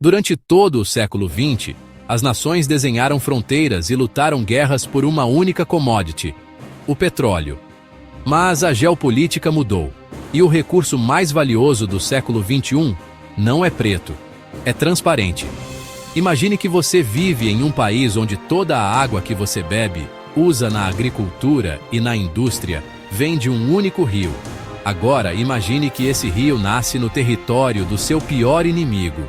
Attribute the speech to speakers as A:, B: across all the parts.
A: Durante todo o século XX, as nações desenharam fronteiras e lutaram guerras por uma única commodity, o petróleo. Mas a geopolítica mudou, e o recurso mais valioso do século XXI não é preto, é transparente. Imagine que você vive em um país onde toda a água que você bebe, usa na agricultura e na indústria, vem de um único rio. Agora, imagine que esse rio nasce no território do seu pior inimigo.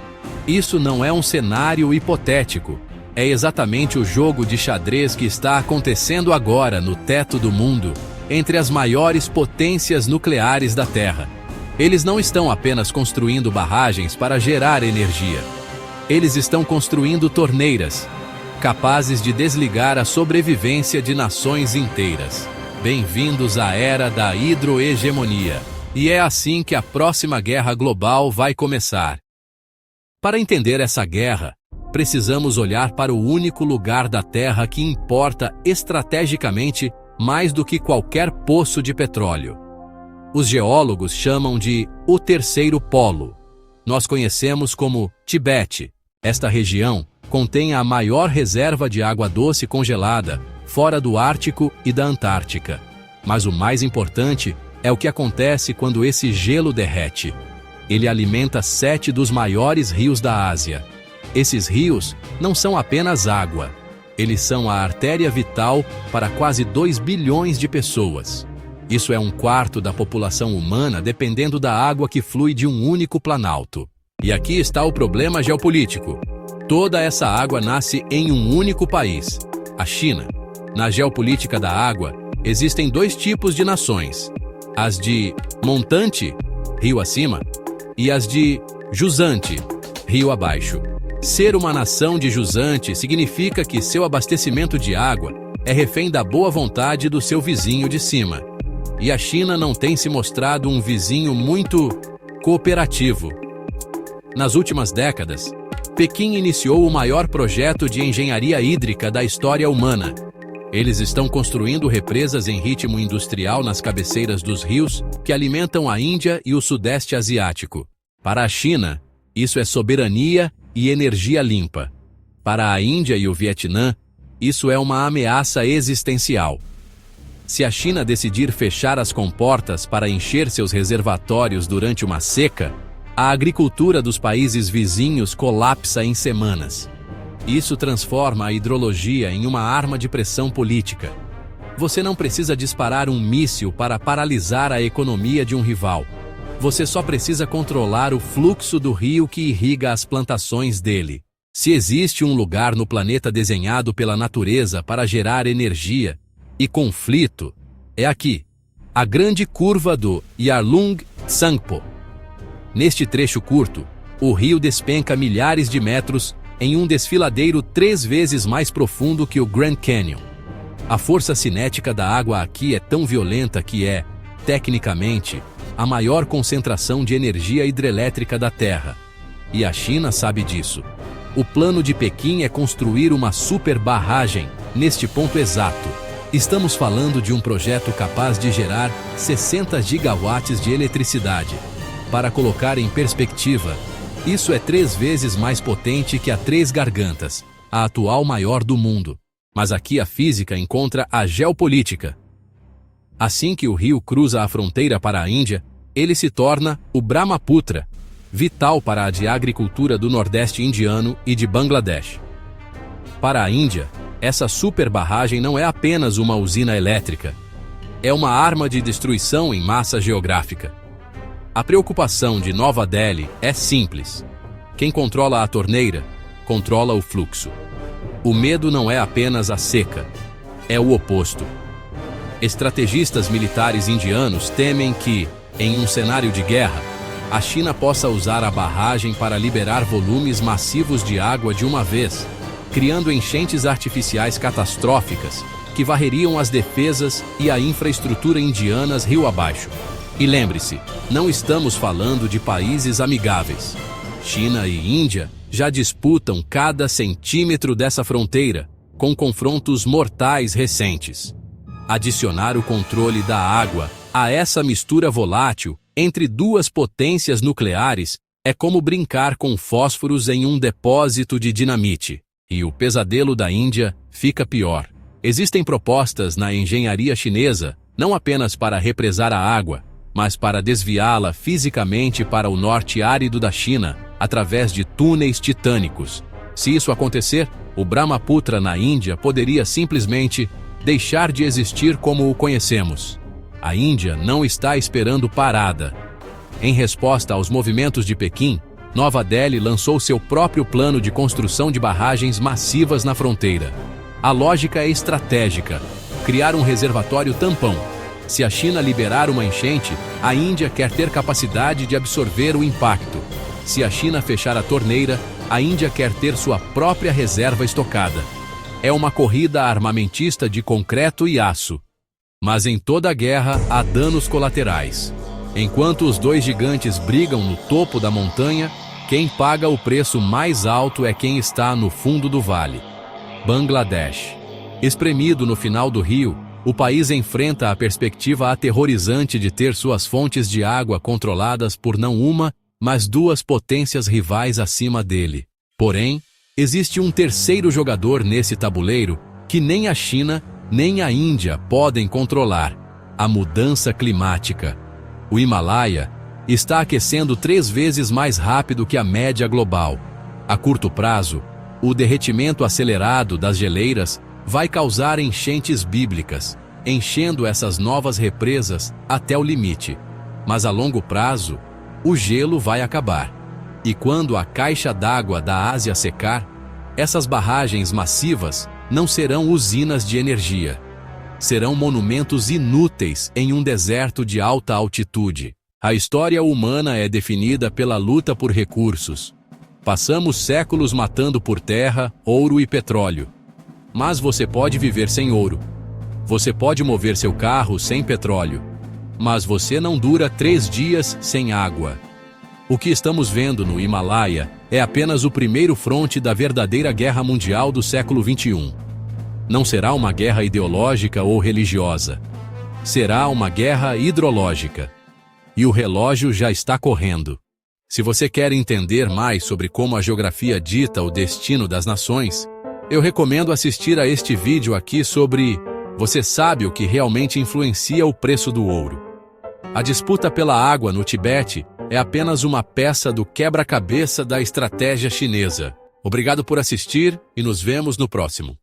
A: Isso não é um cenário hipotético. É exatamente o jogo de xadrez que está acontecendo agora no teto do mundo, entre as maiores potências nucleares da Terra. Eles não estão apenas construindo barragens para gerar energia. Eles estão construindo torneiras, capazes de desligar a sobrevivência de nações inteiras. Bem-vindos à era da hidrohegemonia. E é assim que a próxima guerra global vai começar. Para entender essa guerra, precisamos olhar para o único lugar da Terra que importa estrategicamente mais do que qualquer poço de petróleo. Os geólogos chamam de o terceiro polo. Nós conhecemos como Tibete. Esta região contém a maior reserva de água doce congelada, fora do Ártico e da Antártica. Mas o mais importante é o que acontece quando esse gelo derrete. Ele alimenta 7 dos maiores rios da Ásia. Esses rios não são apenas água. Eles são a artéria vital para quase 2 bilhões de pessoas. Isso é 1/4 da população humana dependendo da água que flui de um único planalto. E aqui está o problema geopolítico. Toda essa água nasce em um único país, a China. Na geopolítica da água, existem 2 tipos de nações: as de montante, rio acima, e as de jusante, rio abaixo. Ser uma nação de jusante significa que seu abastecimento de água é refém da boa vontade do seu vizinho de cima. E a China não tem se mostrado um vizinho muito cooperativo. Nas últimas décadas, Pequim iniciou o maior projeto de engenharia hídrica da história humana. Eles estão construindo represas em ritmo industrial nas cabeceiras dos rios que alimentam a Índia e o Sudeste Asiático. Para a China, isso é soberania e energia limpa. Para a Índia e o Vietnã, isso é uma ameaça existencial. Se a China decidir fechar as comportas para encher seus reservatórios durante uma seca, a agricultura dos países vizinhos colapsa em semanas. Isso transforma a hidrologia em uma arma de pressão política. Você não precisa disparar um míssil para paralisar a economia de um rival. Você só precisa controlar o fluxo do rio que irriga as plantações dele. Se existe um lugar no planeta desenhado pela natureza para gerar energia e conflito, é aqui, a grande curva do Yarlung Tsangpo. Neste trecho curto, o rio despenca milhares de metros em um desfiladeiro 3 vezes mais profundo que o Grand Canyon. A força cinética da água aqui é tão violenta que é, tecnicamente, a maior concentração de energia hidrelétrica da Terra. E a China sabe disso. O plano de Pequim é construir uma super barragem neste ponto exato. Estamos falando de um projeto capaz de gerar 60 gigawatts de eletricidade. Para colocar em perspectiva, isso é 3 vezes mais potente que a Três Gargantas, a atual maior do mundo. Mas aqui a física encontra a geopolítica. Assim que o rio cruza a fronteira para a Índia, ele se torna o Brahmaputra, vital para a agricultura do Nordeste indiano e de Bangladesh. Para a Índia, essa super barragem não é apenas uma usina elétrica. É uma arma de destruição em massa geográfica. A preocupação de Nova Delhi é simples. Quem controla a torneira, controla o fluxo. O medo não é apenas a seca, é o oposto. Estrategistas militares indianos temem que, em um cenário de guerra, a China possa usar a barragem para liberar volumes massivos de água de uma vez, criando enchentes artificiais catastróficas que varreriam as defesas e a infraestrutura indianas rio abaixo. E lembre-se, não estamos falando de países amigáveis. China e Índia já disputam cada centímetro dessa fronteira, com confrontos mortais recentes. Adicionar o controle da água a essa mistura volátil entre 2 potências nucleares É como brincar com fósforos em um depósito de dinamite. E o pesadelo da Índia fica pior. Existem propostas na engenharia chinesa não apenas para represar a água, mas para desviá-la fisicamente para o norte árido da China, através de túneis titânicos. Se isso acontecer, o Brahmaputra na Índia poderia simplesmente deixar de existir como o conhecemos. A Índia não está esperando parada. Em resposta aos movimentos de Pequim, Nova Delhi lançou seu próprio plano de construção de barragens massivas na fronteira. A lógica é estratégica: criar um reservatório tampão. Se a China liberar uma enchente, a Índia quer ter capacidade de absorver o impacto. Se a China fechar a torneira, a Índia quer ter sua própria reserva estocada. É uma corrida armamentista de concreto e aço. Mas em toda guerra há danos colaterais. Enquanto os dois gigantes brigam no topo da montanha, quem paga o preço mais alto é quem está no fundo do vale. Bangladesh. Espremido no final do rio, o país enfrenta a perspectiva aterrorizante de ter suas fontes de água controladas por não uma, mas duas potências rivais acima dele. Porém, existe um terceiro jogador nesse tabuleiro que nem a China nem a Índia podem controlar: a mudança climática. O Himalaia está aquecendo 3 vezes mais rápido que a média global. A curto prazo, o derretimento acelerado das geleiras vai causar enchentes bíblicas, enchendo essas novas represas até o limite. Mas a longo prazo, o gelo vai acabar. E quando a caixa d'água da Ásia secar, essas barragens massivas não serão usinas de energia. Serão monumentos inúteis em um deserto de alta altitude. A história humana é definida pela luta por recursos. Passamos séculos matando por terra, ouro e petróleo. Mas você pode viver sem ouro. Você pode mover seu carro sem petróleo. Mas você não dura 3 dias sem água. O que estamos vendo no Himalaia é apenas o primeiro fronte da verdadeira guerra mundial do século XXI. Não será uma guerra ideológica ou religiosa. Será uma guerra hidrológica. E o relógio já está correndo. Se você quer entender mais sobre como a geografia dita o destino das nações, eu recomendo assistir a este vídeo aqui sobre "Você sabe o que realmente influencia o preço do ouro?". A disputa pela água no Tibete é apenas uma peça do quebra-cabeça da estratégia chinesa. Obrigado por assistir e nos vemos no próximo.